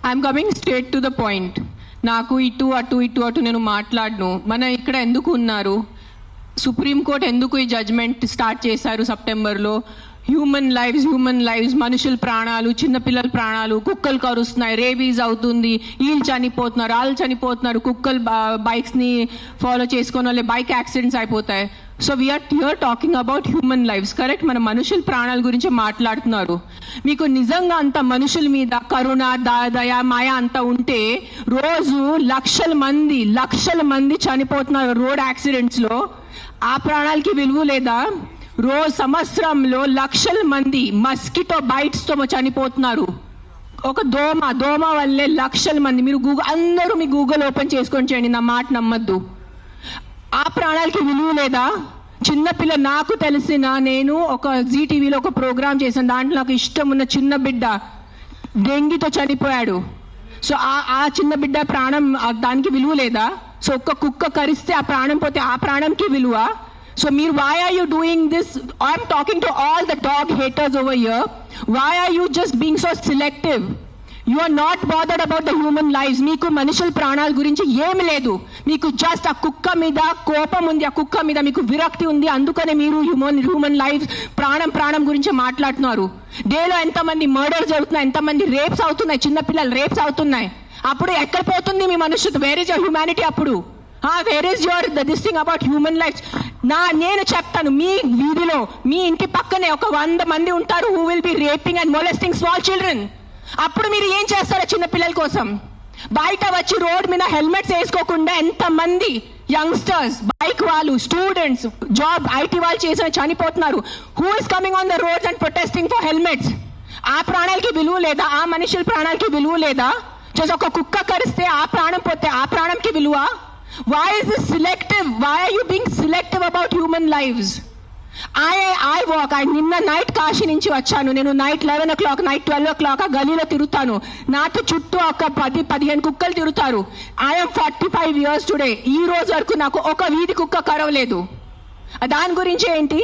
I'm coming straight to the point. నాకు ఇటు అటు నేను మాట్లాడను. మన ఇక్కడ ఎందుకు ఉన్నారు? సుప్రీంకోర్టు ఎందుకు ఈ జడ్జ్మెంట్ స్టార్ట్ చేశారు సెప్టెంబర్లో? హ్యూమన్ లైవ్స్, మనుషుల ప్రాణాలు, చిన్నపిల్లల ప్రాణాలు, కుక్కలు కరుస్తున్నాయి, రేబీస్ అవుతుంది, వీళ్ళు చనిపోతున్నారు, వాళ్ళు చనిపోతున్నారు, కుక్కలు బైక్స్ని ఫాలో చేసుకుని వాళ్ళే బైక్ యాక్సిడెంట్స్ అయిపోతాయి. So we're here talking about human lives, correct? మన మనుషుల ప్రాణాల గురించి మాట్లాడుతున్నారు. మీకు నిజంగా అంత మనుషుల మీద కరుణ, దయ, మాయ అంత ఉంటే రోజు లక్షల మంది చనిపోతున్నారు రోడ్ యాక్సిడెంట్స్లో. ఆ ప్రాణాలకి విలువ లేదా? రోజు సంవత్సరంలో లక్షల మంది మస్కిటో బైట్స్తో చనిపోతున్నారు. ఒక దోమ వల్లే లక్షల మంది. మీరు అందరూ మీ గూగుల్ ఓపెన్ చేసుకొని చేయండి, నా మాట నమ్మద్దు. ఆ ప్రాణాలకి విలువ లేదా? చిన్నపిల్ల, నాకు నేను ఒక జీటీవీలో ఒక ప్రోగ్రామ్ చేశాను. దాంట్లో నాకు ఇష్టం ఉన్న చిన్న బిడ్డ డెంగీతో చనిపోయాడు. సో ఆ చిన్న బిడ్డ ప్రాణం, దానికి విలువ లేదా? సో ఒక్క కుక్క కరిస్తే ఆ ప్రాణం పోతే ఆ ప్రాణంకి విలువ? So why are you doing this? I'm talking to all the dog haters over here. Why are you just being so selective? You are not bothered about the human lives. మీకు మనుషుల ప్రాణాల గురించి ఏమి లేదు. మీకు జస్ట్ ఆ కుక్క మీద కోపం ఉంది, ఆ కుక్క మీద మీకు విరక్తి ఉంది. అందుకనే మీరు హ్యూమన్ లైఫ్, ప్రాణం గురించి మాట్లాడుతున్నారు. డేలో ఎంతమంది మర్డర్స్ జరుగుతున్నాయి, ఎంతమంది రేప్స్ అవుతున్నాయి, చిన్నపిల్లలు రేప్స్ అవుతున్నాయి. అప్పుడు ఎక్కడ పోతుంది మీ మనుషులు? Where is your humanity? అప్పుడు where is your this thing about human life? నేను చెప్తాను, మీ వీధిలో, మీ ఇంటి పక్కనే ఒక 100 మంది ఉంటారు who will be raping and molesting small children. అప్పుడు మీరు ఏం చేస్తారో చిన్న పిల్లల కోసం? బయట వచ్చి రోడ్ మీద హెల్మెట్స్ వేసుకోకుండా ఎంతమంది యంగ్స్టర్స్, బైక్ వాళ్ళు, స్టూడెంట్స్, జాబ్ ఐటీ వాళ్ళు చేసిన చనిపోతున్నారు. Who is coming on the roads and protesting for helmets? ఆ ప్రాణాలకి విలువ లేదా? ఆ మనుషుల ప్రాణాలకి విలువ లేదా? జస్ట్ ఒక కుక్క కరిస్తే ఆ ప్రాణం పోతే ఆ ప్రాణంకి విలువ? Why is this selective? Why are you being selective about human lives? I walk. నిన్న నైట్ కాశీ నుంచి వచ్చాను. నేను నైట్ 11 o'clock, నైట్ 12 o'clock ఆ గలీలో తిరుగుతాను. నాతో చుట్టూ ఒక 10-15 కుక్కలు తిరుగుతారు. I'm 45 years today. ఈ రోజు వరకు నాకు ఒక వీధి కుక్క కరవలేదు. దాని గురించి ఏంటి?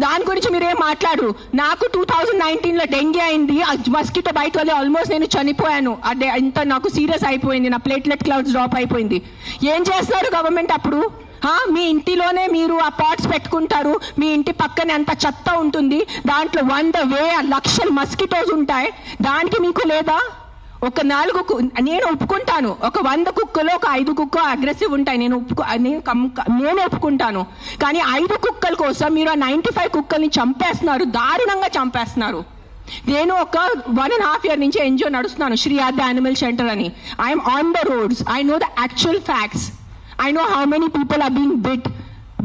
దాని గురించి మీరేం మాట్లాడరు. నాకు 2019లో డెంగీ అయింది. మస్కిటో బైట్ వల్ల ఆల్మోస్ట్ నేను చనిపోయాను. అదే ఇంత నాకు సీరియస్ అయిపోయింది. నా ప్లేట్లెట్ కౌంట్స్ డ్రాప్ అయిపోయింది. ఏం చేస్తున్నారు గవర్నమెంట్ అప్పుడు? మీ ఇంటిలోనే మీరు ఆ పాట్స్ పెట్టుకుంటారు. మీ ఇంటి పక్కనే అంత చెత్త ఉంటుంది. దాంట్లో 100,000 లక్షల మస్కిటోస్ ఉంటాయి. దానికి మీకు లేదా? ఒక 4 నేను ఒప్పుకుంటాను. ఒక 100 కుక్కలో ఒక 5 కుక్క అగ్రెసివ్ ఉంటాయి. నేను ఒప్పుకుంటాను. కానీ 5 కుక్కల కోసం మీరు ఆ 95 కుక్కల్ని చంపేస్తున్నారు, దారుణంగా చంపేస్తున్నారు. నేను ఒక 1.5 year నుంచి ఎన్జిఓ నడుస్తున్నాను, శ్రీ ఆద్య యానిమల్ సెంటర్ అని. I'm on the roads. I know the actual facts. I know how many people are being bit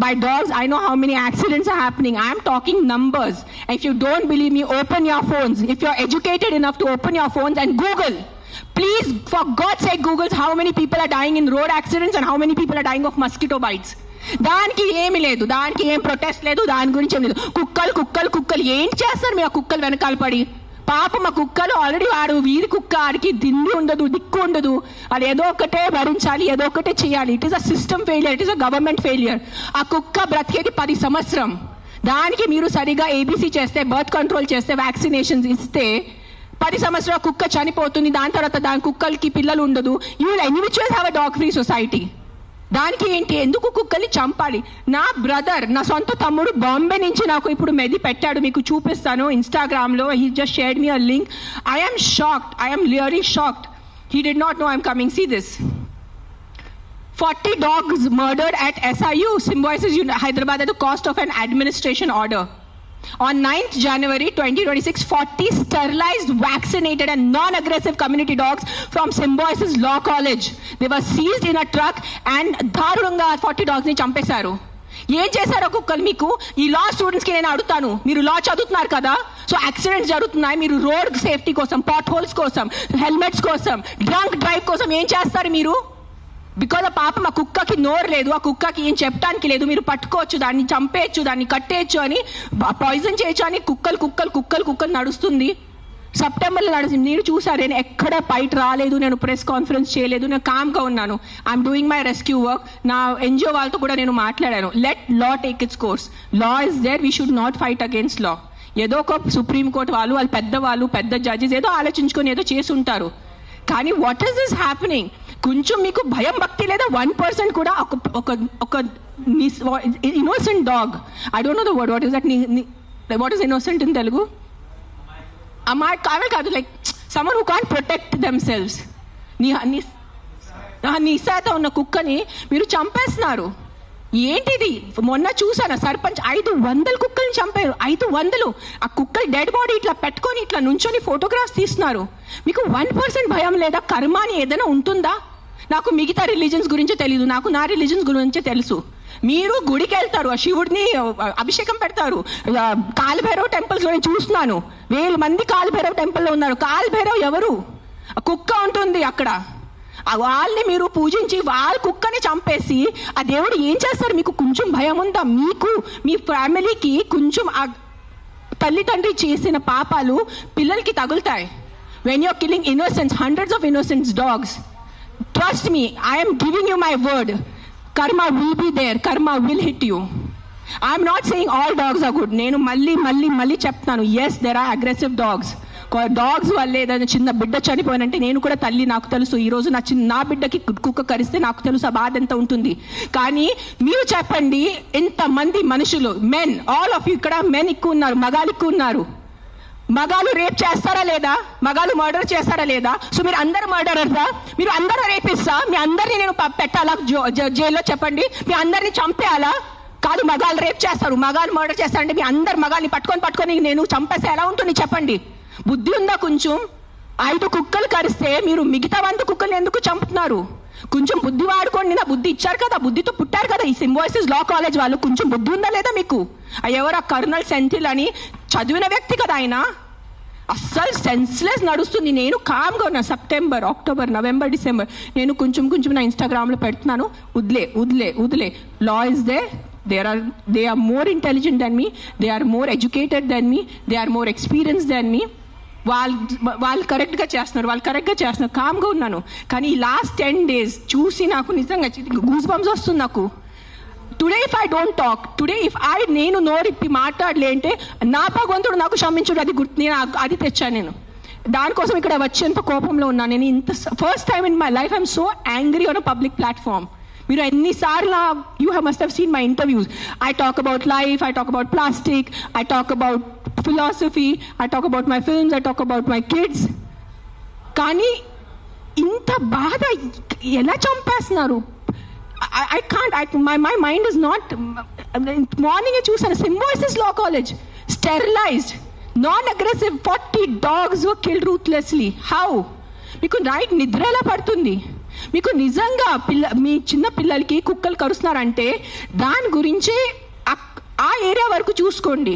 by dogs. I know how many accidents are happening. I am talking numbers. If you don't believe me, open your phones. If you're educated enough to open your phones and Google. Please, for God's sake, Google how many people are dying in road accidents and how many people are dying of mosquito bites. దానికి ఏమి లేదు, దానికి ఏం protest లేదు, దాని గురించి ఏమి లేదు. కుక్కలు ఏం చేస్తారు మీ ఆ కుక్కలు వెనకాల పడి? పాప మా కుక్కలు ఆల్రెడీ వాడు వీధి కుక్క, ఆడికి దిండి ఉండదు, దిక్కు ఉండదు. అది ఏదో ఒకటే భరించాలి, ఏదో ఒకటే చేయాలి. It is a system failure, it is a government failure. ఆ కుక్క బ్రతికేది 10 సంవత్సరం. దానికి మీరు సరిగా ఏబీసీ చేస్తే, బర్త్ కంట్రోల్ చేస్తే, వ్యాక్సినేషన్స్ ఇస్తే 10 సంవత్సరాల కుక్క చనిపోతుంది. దాని తర్వాత దాని కుక్కలకి పిల్లలు ఉండదు. You will anyways have a dog free society. దానికి ఏంటి? ఎందుకు కుక్కల్ని చంపాలి? నా బ్రదర్, నా సొంత తమ్ముడు బాంబే నుంచి నాకు ఇప్పుడు మెది పెట్టాడు, మీకు చూపిస్తాను ఇన్స్టాగ్రామ్లో. He just shared me a link. I am shocked. I am really shocked. He did not know I'm coming. See this. 40 dogs murdered at SIU, Symbiosis Hyderabad at the cost of an administration order. On 9th January 2026, 40 sterilized, vaccinated and non-aggressive community dogs from Symbiosis Law College. They were seized in a truck and దారుణంగా 40 dogs ని చంపేశారు. ఏం చేశారో కుక్కలు మీకు? ఈ లా స్టూడెంట్స్కి నేను అడుగుతాను, మీరు లా చదువుతున్నారు కదా, సో యాక్సిడెంట్స్ జరుగుతున్నాయి, మీరు రోడ్ సేఫ్టీ కోసం, పాట్ హోల్స్ కోసం, హెల్మెట్స్ కోసం, డ్రంక్ డ్రైవ్ కోసం ఏం చేస్తారు మీరు? బికాజ్ ఆ పాపం ఆ కుక్కకి నోరు లేదు, ఆ కుక్కకి ఏం చెప్పడానికి లేదు. మీరు పట్టుకోవచ్చు, దాన్ని చంపేయచ్చు, దాన్ని కట్టేయచ్చు, అని పాయిజన్ చేయొచ్చు అని కుక్కలు నడుస్తుంది. సెప్టెంబర్లో నడుస్తుంది. నేను చూసాను, నేను ఎక్కడ బయట రాలేదు, నేను ప్రెస్ కాన్ఫరెన్స్ చేయలేదు, నేను కామ్గా ఉన్నాను. I'm doing my rescue work. నా ఎన్జిఓ వాళ్ళతో కూడా నేను మాట్లాడాను. Let law take its course. Law is there, we should not fight against law. ఏదో ఒక సుప్రీంకోర్టు వాళ్ళు పెద్ద జడ్జెస్ ఏదో ఆలోచించుకొని ఏదో చేసి ఉంటారు. కానీ వాట్ ఈస్ దిస్ హ్యాపెనింగ్? కొంచెం మీకు భయం భక్తి లేదా? 1% కూడా ఒక innocent dog, I don't know the word, what is that, what is innocent in Telugu? కాదు, like someone who can't protect themselves. నిశాత ఉన్న కుక్కని మీరు చంపేస్తున్నారు. ఏంటిది? మొన్న చూసాను, సర్పంచ్ 500 కుక్కల్ని చంపారు. 500. ఆ కుక్కలు డెడ్ బాడీ ఇట్లా పెట్టుకొని ఇట్లా నుంచొని ఫోటోగ్రాఫ్స్ తీస్తున్నారు. మీకు 1% భయం లేదా? కర్మ అని ఏదైనా ఉంటుందా? నాకు మిగతా రిలీజన్స్ గురించి తెలీదు, నాకు నా రిలీజన్స్ గురించి తెలుసు. మీరు గుడికి వెళ్తారు, ఆ శివుడిని అభిషేకం పెడతారు. కాలభైరవ్ టెంపుల్స్ లో నేను చూస్తున్నాను, 1000 మంది కాలభైరవ్ టెంపుల్లో ఉన్నారు. కాలభైరవ్ ఎవరు? కుక్క ఉంటుంది అక్కడ. వాళ్ళని మీరు పూజించి వాళ్ళ కుక్కని చంపేసి ఆ దేవుడు ఏం చేస్తారు? మీకు కొంచెం భయం ఉందా? మీకు మీ ఫ్యామిలీకి కొంచెం ఆ తల్లిదండ్రి చేసిన పాపాలు పిల్లలకి తగులుతాయి. When you're killing innocence, hundreds of innocence dogs, trust me, I am giving you my word, karma will be there, karma will hit you. I am not saying all dogs are good. నేను మళ్ళీ చెప్తాను, yes there are aggressive dogs. Dogs వల్ల ఏదైనా చిన్న బిడ్డ చనిపోయినంటే నేను కూడా తల్లి, నాకు తెలుసు. ఈరోజు నా బిడ్డకి కుక్క కరిస్తే నాకు తెలుసు ఆ బాధ ఎంత ఉంటుంది. కానీ మీరు చెప్పండి, ఇంతమంది మనుషులు, మెన్, ఆల్ ఆఫ్ యూ, ఇక్కడ మెన్ ఎక్కువ ఉన్నారు, మగాలు ఎక్కువ ఉన్నారు. మగాలు రేప్ చేస్తారా లేదా? మగాలు మర్డర్ చేస్తారా లేదా? సో మీరు అందరు మర్డరర్సా? మీరు అందరూ రేపిస్తా? మీ అందరినీ నేను పెట్టాలా జైల్లో? చెప్పండి, మీ అందరినీ చంపేయాలా? కాదు, మగాలు రేప్ చేస్తారు, మగాలు మర్డర్ చేస్తారంటే మీ అందరు మగాల్ని పట్టుకొని నేను చంపేస్తే ఎలా ఉంటుంది చెప్పండి? బుద్ధి ఉందా కొంచెం? 5 కుక్కలు కరిస్తే మీరు మిగతా 100 కుక్కల్ని ఎందుకు చంపుతున్నారు? కొంచెం బుద్ధి వాడుకోండి. నా బుద్ధి ఇచ్చారు కదా, బుద్ధితో పుట్టారు కదా. ఈ సింబాయిసిస్ లా కాలేజ్ వాళ్ళు కొంచెం బుద్ధి ఉందా లేదా మీకు? ఎవరు? ఆ కర్నల్ సెంథిల్ అని చదివిన వ్యక్తి కదా ఆయన. అస్సలు సెన్స్లెస్ నడుస్తుంది. నేను కామ్గా ఉన్నా. సెప్టెంబర్, అక్టోబర్, నవంబర్, డిసెంబర్ నేను కొంచెం నా ఇన్స్టాగ్రామ్లో పెడుతున్నాను, వదిలే. Law is they, they are more intelligent than me, they are more educated than me, they are more experienced than me. వాళ్ళు కరెక్ట్గా చేస్తున్నారు, కామ్గా ఉన్నాను. కానీ ఈ లాస్ట్ 10 days చూసి నాకు నిజంగా గూస్ బంప్స్ వస్తుంది నాకు. Today if I don't talk, today if నేను నోరిప్పి మాట్లాడలేంటే నా భగవంతుడు నాకు క్షమించుడు, అది నేను అది తెచ్చాను. నేను దానికోసం ఇక్కడ వచ్చేంత కోపంలో ఉన్నాను. నేను ఇంత first time in my life I'm so angry on a public platform. మీరు ఎన్నిసార్లు you must have seen my interviews. I talk about life, I talk about plastic, I talk about philosophy, I talk about my films, I talk about my kids. కానీ ఇంత బాధ ఎలా చంపేస్తున్నారు? I can't, my mind is not, మార్నింగే చూసాను, సింబాయిసిస్ law college, sterilised, non-aggressive 40 dogs were killed ruthlessly. How? మీకు night నిద్ర ఎలా పడుతుంది? మీకు నిజంగా మీ చిన్న పిల్లలకి కుక్కలు కరుస్తున్నారంటే దాని గురించి ఆ ఏరియా వరకు చూసుకోండి.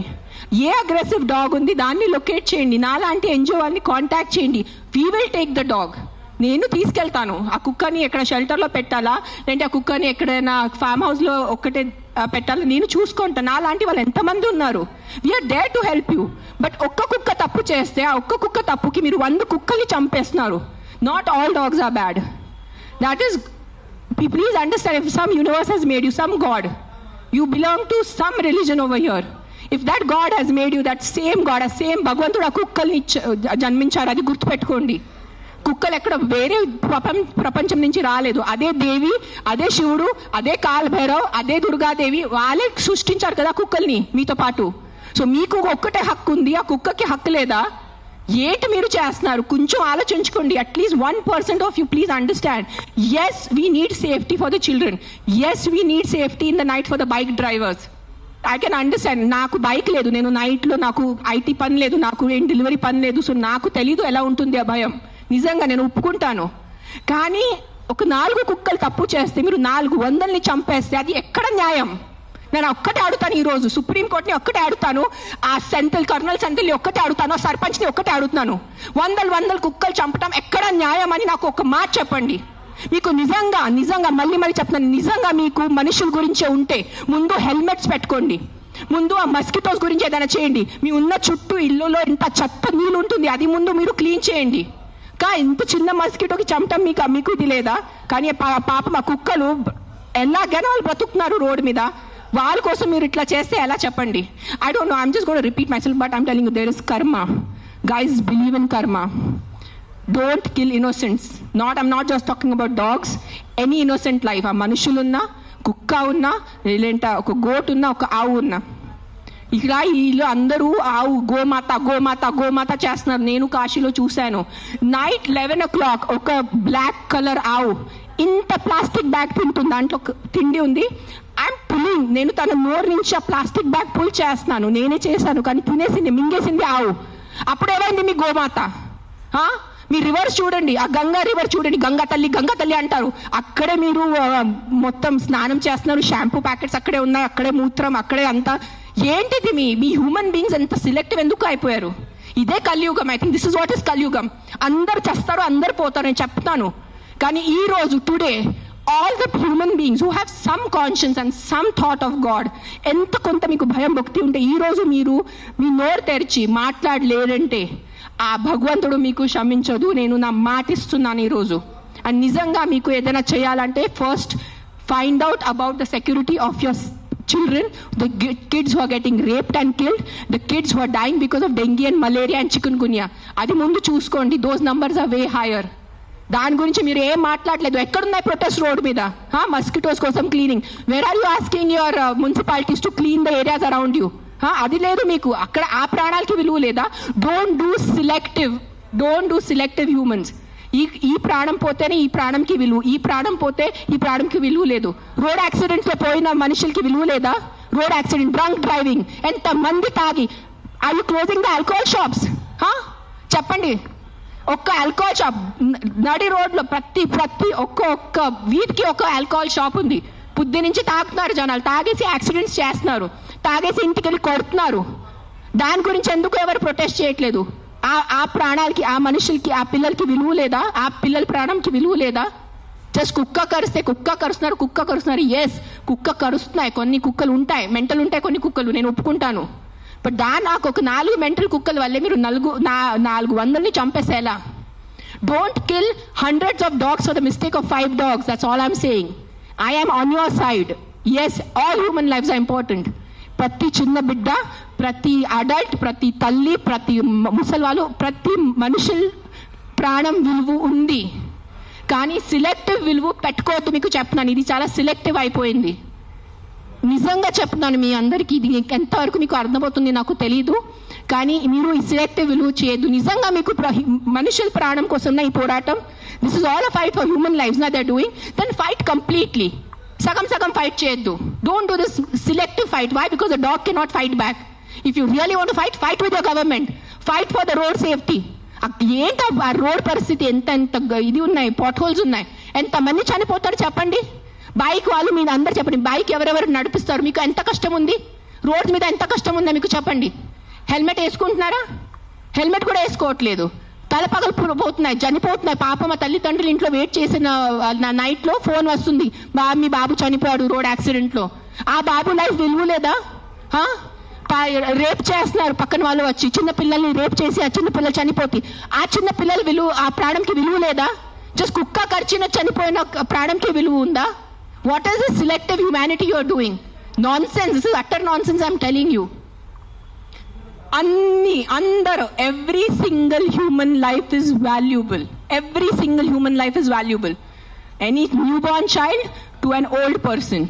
ఏ అగ్రెసివ్ డాగ్ ఉంది దాన్ని లొకేట్ చేయండి. నాలాంటి ఎన్జిఓ వాళ్ళని కాంటాక్ట్ చేయండి. We will take the dog. నేను తీసుకెళ్తాను. ఆ కుక్కని ఎక్కడ షెల్టర్లో పెట్టాలా, లేదంటే ఆ కుక్కని ఎక్కడైనా ఫామ్ హౌస్లో ఒక్కటే పెట్టాలా, నేను చూసుకుంటాను. నాలాంటి వాళ్ళు ఎంతమంది ఉన్నారు. We're there to help you. But ఒక్క కుక్క తప్పు చేస్తే ఆ ఒక్క కుక్క తప్పుకి మీరు 100 కుక్కల్ని చంపేస్తున్నారు. Not all dogs are bad. That is, please understand, if some universe has made you, some God, you belong to some religion over here. If that God has made you, that same God, a same భగవంతుడు ఆ కుక్కల్ని జన్మించారు, అది గుర్తుపెట్టుకోండి. కుక్కలు ఎక్కడ వేరే ప్రపంచం నుంచి రాలేదు. అదే దేవి, అదే శివుడు, అదే కాలభైరవ్, అదే దుర్గాదేవి, వాళ్ళే సృష్టించారు కదా కుక్కల్ని మీతో పాటు. సో మీకు ఒక్కటే హక్కు ఉంది, ఆ కుక్కకి హక్కు లేదా? ఏంటి మీరు చేస్తున్నారు? కొంచెం ఆలోచించుకోండి. At least 1% of you please understand. Yes we need safety for the children. Yes we need safety in the night for the bike drivers. I can understand. నాకు బైక్ లేదు, నేను నైట్లో నాకు ఐటీ పని లేదు, నాకు ఏం డెలివరీ పని లేదు. సో నాకు తెలీదు ఎలా ఉంటుంది ఆ భయం. నిజంగా నేను ఒప్పుకుంటాను. కానీ ఒక 4 కుక్కలు తప్పు చేస్తే మీరు 400ని చంపేస్తే అది ఎక్కడ న్యాయం? నేను ఒక్కటే అడుగుతాను ఈరోజు, సుప్రీంకోర్టుని ఒక్కటే అడుగుతాను, ఆ కర్నల్ సెంథిల్ని ఒక్కటే అడుగుతాను, ఆ సర్పంచ్ని ఒక్కటే అడుగుతాను. 100 కుక్కలు చంపటం ఎక్కడ న్యాయం అని నాకు ఒక మాట చెప్పండి. మీకు నిజంగా మళ్ళీ చెప్తున్నాను, నిజంగా మీకు మనుషుల గురించే ఉంటే ముందు హెల్మెట్స్ పెట్టుకోండి. ముందు ఆ మస్కిటోస్ గురించి ఏదైనా చేయండి. మీ ఉన్న చుట్టూ ఇల్లులో ఇంత చెత్త నీళ్ళు ఉంటుంది, అది ముందు మీరు క్లీన్ చేయండి. ఇంత చిన్న మస్కిటోకి చంపటం మీకు ఇది లేదా? కానీ పాపం ఆ కుక్కలు ఎలాగైనా వాళ్ళు బ్రతుకుతున్నారు రోడ్డు మీద. వాళ్ళ కోసం మీరు ఇట్లా చేస్తే ఎలా చెప్పండి? I don't know, I'm just gonna repeat my self, but I'm telling you there is karma. Guys, believe in karma. Don't kill innocents. I'm not just talking about dogs, any innocent life. ఆ మనుషులున్నా, కుక్క ఉన్నా, లేదంటే ఒక goat ఉన్నా, ఒక ఆవు ఉన్నా. ఇక్కడ వీళ్ళు అందరూ ఆవు గోమాత గోమాత గోమాత చేస్తున్నారు. నేను కాశీలో చూశాను. నైట్ 11 o'clock ఒక బ్లాక్ కలర్ ఆవు ఇంత ప్లాస్టిక్ బ్యాగ్ తింటుంది. దాంట్లో తిండి ఉంది. I'm pulling. నేను తన నోరు నుంచి ఆ ప్లాస్టిక్ బ్యాగ్ పుల్ చేస్తున్నాను. నేనే చేశాను, కానీ తినేసింది, మింగేసింది ఆవు. అప్పుడు ఏమైంది మీ గోమాత? మీ రివర్స్ చూడండి, ఆ గంగా రివర్ చూడండి, గంగా తల్లి అంటారు. అక్కడే మీరు మొత్తం స్నానం చేస్తున్నారు. షాంపూ ప్యాకెట్స్ అక్కడే ఉన్నాయి, అక్కడే మూత్రం, అక్కడే అంతా. ఏంటిది మీ హ్యూమన్ బీయింగ్స్ ఎంత సిలెక్టివ్ ఎందుకు అయిపోయారు? ఇదే కలియుగం. I think this is what is కలియుగం. అందరు చేస్తారు, అందరు పోతారు, నేను చెప్తాను. కానీ ఈ రోజు today all the human beings who have some conscience and some thought of God, ఎంత కొంత మీకు భయం భక్తి ఉంటే ఈ రోజు మీరు మీ నోరు తెరిచి మాట్లాడలేదంటే ఆ భగవంతుడు మీకు క్షమించదు. నేను నా మాటిస్తున్నాను ఈరోజు. అండ్ నిజంగా మీకు ఏదైనా చేయాలంటే first find out about the security of your children, the kids who are getting raped and killed, the kids who are dying because of dengue and malaria and chikungunya. అది ముందు చూసుకోండి. those numbers are way higher. దాని గురించి మీరు ఏం మాట్లాడలేదు. ఎక్కడున్నాయి protest road మీద? మస్కిటోస్ కోసం cleaning. Where are you asking your municipalities to clean the areas around you? అది లేదు మీకు. అక్కడ ఆ ప్రాణాలకి విలువ లేదా? Don't do selective humans. ఈ ప్రాణం పోతేనే ఈ ప్రాణంకి విలువ, ఈ ప్రాణం పోతే ఈ ప్రాణంకి విలువ లేదు. రోడ్ యాక్సిడెంట్స్లో పోయిన మనుషులకి విలువ లేదా? రోడ్ యాక్సిడెంట్, డ్రంక్ డ్రైవింగ్, ఎంత మంది తాగి. Are you closing the alcohol shops? చెప్పండి. ఒక్క ఆల్కహాల్ షాప్ నడి రోడ్లో ప్రతి ఒక్క వీధికి ఒక ఆల్కహాల్ షాప్ ఉంది. పొద్దు నుంచి తాగుతున్నారు జనాలు, తాగేసి యాక్సిడెంట్స్ చేస్తున్నారు, తాగేసి ఇంటికి వెళ్ళి కొడుతున్నారు. దాని గురించి ఎందుకు ఎవరు ప్రొటెస్ట్ చేయట్లేదు? ఆ ప్రాణాలకి, ఆ మనుషులకి, ఆ పిల్లలకి విలువ లేదా? ఆ పిల్లల ప్రాణంకి విలువ లేదా? జస్ట్ కుక్క కరుస్తున్నారు. ఎస్, కుక్క కరుస్తున్నాయి. కొన్ని కుక్కలు ఉంటాయి, మెంటల్ ఉంటాయి కొన్ని కుక్కలు, నేను ఒప్పుకుంటాను. బట్ నాకు ఒక 4 మెంటల్ కుక్కల వల్లే మీరు 400ని చంపేసేలా? Don't kill hundreds of dogs for the mistake of 5 dogs. That's all I'm saying. I am on your side. Yes, all human lives are important. ప్రతి చిన్న బిడ్డ, ప్రతి అడల్ట్, ప్రతి తల్లి, ప్రతి ముసలివాళ్ళు, ప్రతి మనుషుల ప్రాణం విలువ ఉంది. కానీ సిలెక్టివ్ విలువ పెట్టుకోవద్దు. మీకు చెప్తున్నాను, ఇది చాలా సిలెక్టివ్ అయిపోయింది. నిజంగా చెప్తున్నాను మీ అందరికీ. ఇది ఎంతవరకు మీకు అర్థమవుతుంది నాకు తెలీదు, కానీ మీరు ఈ సిలెక్టివ్ విలువ చేయొద్దు. నిజంగా మీకు మనుషుల ప్రాణం కోసం ఈ పోరాటం, this is all a fight for human lives నా they are doing. Then fight completely. సగం ఫైట్ చేయొద్దు. Don't do this selective fight. Why? Because the dog cannot fight back. If you really want fight with your government, fight for the road safety. ఏంటి ఆ road పరిస్థితి? ఎంత ఇది ఉన్నాయి, pot holes ఉన్నాయి, ఎంతమంది చనిపోతారు చెప్పండి. బైక్ వాళ్ళు మీరు అందరు చెప్పండి, బైక్ ఎవరెవరు నడిపిస్తారు? మీకు ఎంత కష్టం ఉంది? రోడ్ మీద ఎంత కష్టం ఉందో మీకు చెప్పండి. హెల్మెట్ వేసుకుంటున్నారా? హెల్మెట్ కూడా వేసుకోవట్లేదు. తలపగలు పోతున్నాయి, చనిపోతున్నాయి. పాప మా తల్లిదండ్రులు ఇంట్లో వెయిట్ చేసిన నైట్లో ఫోన్ వస్తుంది, మీ బాబు చనిపోయాడు రోడ్ యాక్సిడెంట్లో. ఆ బాబు లైఫ్ విలువ లేదా? రేప్ చేస్తున్నారు పక్కన వాళ్ళు వచ్చి, చిన్న పిల్లల్ని రేప్ చేసి ఆ చిన్న పిల్లలు చనిపోతే ఆ చిన్న పిల్లల విలువ, ఆ ప్రాణంకి విలువ లేదా? జస్ట్ కుక్క కరిచిన చనిపోయిన ప్రాణంకి విలువ ఉందా? What is this selective humanity you are doing? Nonsense. This is utter nonsense. I'm telling you. అందరూ, every single human life is valuable. Every single human life is valuable. Any new born child to an old person.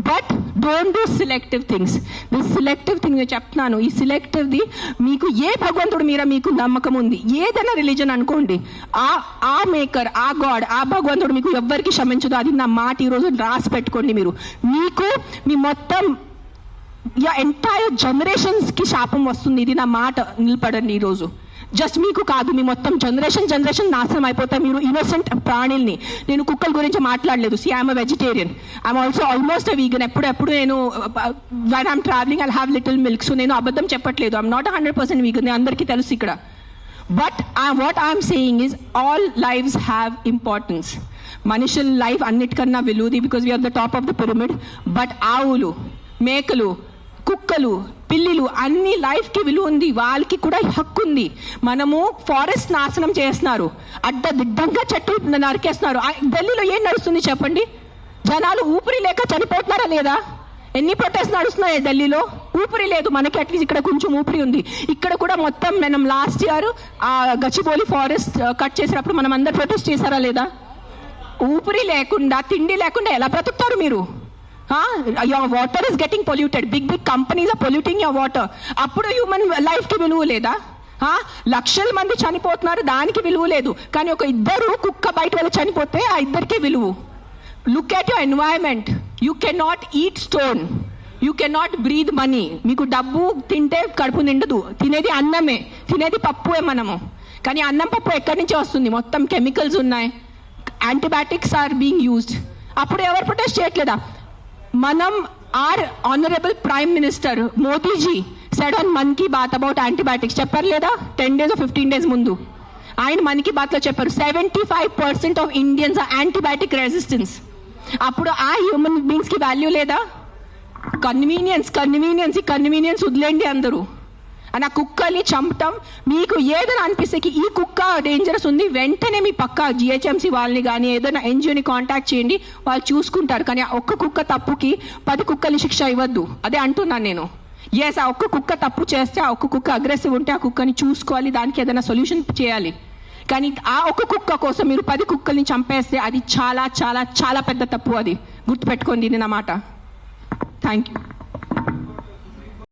But don't do selective things. This selective thing నేను చెప్తున్నాను. ఈ సెలెక్టివ్ది మీకు ఏ భగవంతుడు మీద మీకు నమ్మకం ఉంది, ఏదైనా రిలీజన్ అనుకోండి, ఆ మేకర్, ఆ గాడ్, ఆ భగవంతుడు మీకు ఎవ్వరికి క్షమించదు. అది నా మాట. ఈరోజు రాసి పెట్టుకోండి. మీకు మీ మొత్తం ఎంటైర్ జనరేషన్స్కి శాపం వస్తుంది. ఇది నా మాట. నిలబడండి ఈరోజు. జస్ట్ మీకు కాదు, మీ మొత్తం జనరేషన్ నాశనం అయిపోతాయి. మీరు ఇన్నోసెంట్ ప్రాణుల్ని. నేను కుక్కల గురించి మాట్లాడలేదు. See I'm a vegetarian. I'm also almost a vegan. ఎప్పుడు నేను when I'm travelling I have little milk. So నేను అబద్ధం చెప్పట్లేదు. I'm not 100% vegan. అందరికీ తెలుసు ఇక్కడ. But what I'm saying is all lives have importance. మనుషుల లైఫ్ అన్నిటికన్నా విలువది, because we're the top of the pyramid. But ఆవులు, మేకలు, కుక్కలు, పిల్లిలు అన్ని లైఫ్కి విలువ ఉంది. వాళ్ళకి కూడా హక్కు ఉంది. మనము ఫారెస్ట్ నాశనం చేస్తున్నారు, అడ్డదిడ్డంగా చెట్లు నరికేస్తున్నారు. ఢిల్లీలో ఏం నడుస్తుంది చెప్పండి? జనాలు ఊపిరి లేక చనిపోతున్నారా లేదా? ఎన్ని ప్రొటెస్ట్ నడుస్తున్నాయి ఢిల్లీలో? ఊపిరి లేదు మనకి, అట్లీస్ట్ ఇక్కడ కొంచెం ఊపిరి ఉంది. ఇక్కడ కూడా మొత్తం మనం లాస్ట్ ఇయర్ ఆ గచ్చిబౌలి ఫారెస్ట్ కట్ చేసినప్పుడు మనం అందరు ప్రొటెస్ట్ చేశారా లేదా? ఊపిరి లేకుండా తిండి లేకుండా ఎలా బ్రతుకుతారు మీరు? Your water is getting polluted, big companies are polluting your water. అప్పుడు హ్యూమన్ లైఫ్కి విలువ లేదా? లక్షల మంది చనిపోతున్నారు, దానికి విలువ లేదు. కానీ ఒక ఇద్దరు కుక్క బయట వెళ్ళి చనిపోతే ఆ ఇద్దరికి విలువ. Look at your environment. You can not eat stone, you can not breathe money. మీకు డబ్బు తింటే కడుపు నిండదు, తినేది అన్నమే, తినేది పప్పుే మనము. కానీ అన్నం పప్పు ఎక్కడి నుంచి వస్తుంది? మొత్తం కెమికల్స్ ఉన్నాయి, యాంటీబయాటిక్స్ ఆర్ బీయింగ్ యూజ్డ్. అప్పుడు ఎవరు ప్రొటెస్ట్ చేయట్లేదా? మనం our honourable prime minister Modiji said on Mann Ki Baat about antibiotics, చెప్పారు లేదా? 10 days or 15 days ముందు ఆయన మన్ కీ బాత్లో చెప్పారు 75% of Indians are antibiotic resistance. అప్పుడు ఆ హ్యూమన్ బీయింగ్స్కి వాల్యూ లేదా? కన్వీనియన్స్ వదిలేండి అందరూ. అని ఆ కుక్కల్ని చంపటం మీకు ఏదైనా అనిపిస్తే ఈ కుక్క డేంజరస్ ఉంది, వెంటనే మీ పక్క జిహెచ్ఎంసీ వాళ్ళని కానీ ఏదైనా ఎన్జిఓని కాంటాక్ట్ చేయండి, వాళ్ళు చూసుకుంటారు. కానీ ఆ ఒక్క కుక్క తప్పుకి 10 కుక్కల్ని శిక్ష ఇవ్వద్దు, అదే అంటున్నాను నేను. ఎస్, ఆ ఒక్క కుక్క తప్పు చేస్తే, ఆ ఒక్క కుక్క అగ్రెసివ్ ఉంటే ఆ కుక్కని చూసుకోవాలి, దానికి ఏదైనా సొల్యూషన్ చేయాలి. కానీ ఆ ఒక్క కుక్క కోసం మీరు 10 కుక్కల్ని చంపేస్తే అది చాలా చాలా చాలా పెద్ద తప్పు. అది గుర్తుపెట్టుకోండి నా మాట. Thank you.